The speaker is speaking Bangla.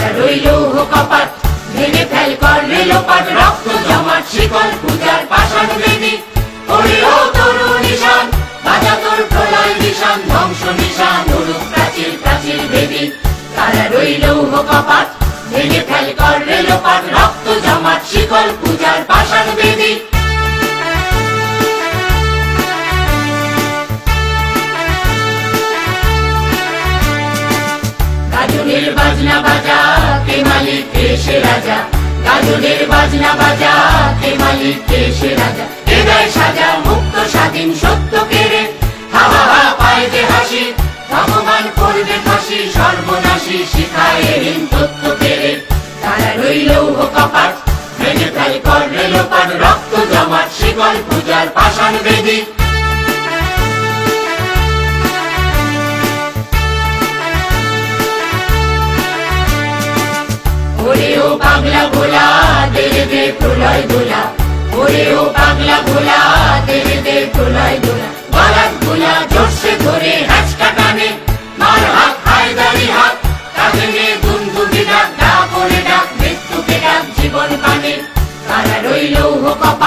তারা রইল কপাট, ভেঙে ফেল কর রেলোপাট, রক্ত জমাট শিকল পূজার পাষাণ বেদী। ওরেও তরু নিশান, বাজা তোর প্রলয় নিশান, ধ্বংস নিশান উড়ুক প্রাচীর প্রাচীর বেদী। তারা রইল কপাট, ভেঙে ফেল কর রেলোপাট, রক্ত জমাট শিকল পূজার পাষাণ বেদী। গাজনের বাজনা বাজা, কে মালিক কে সে রাজা, গাজনের বাজনা বাজা, কে মালিক কে সে রাজা। এ দেয় সাজা মুক্ত স্বাধীন সত্য কেড়ে, হা হা হা পায় যে হাসি, ভগবান করবে ফাঁসি, সর্বনাশী শিখায় ঋণ তত্ত্ব কেড়ে। তারা রইল কপাট, ভেঙে ফেল কর রেলোপাট, রক্ত জমাট শিকল পূজার পাষাণ বেদী। ওরেও পাগলা ভোলা, দেরে দে প্রলয় দোলা, ওরেও পাগলা ভোলা, দেরে দে প্রলয় দোলা। গলার গোলা জোরসে ধরে হ্যাচকা টানে, মার হাত হায়দারি হাত, কাঁধে নে দুন্দুবি ডাক, ডাক ওরে ডাক, মৃত্যুকে ডাক জীবন পানে। তারা রইল কপাট,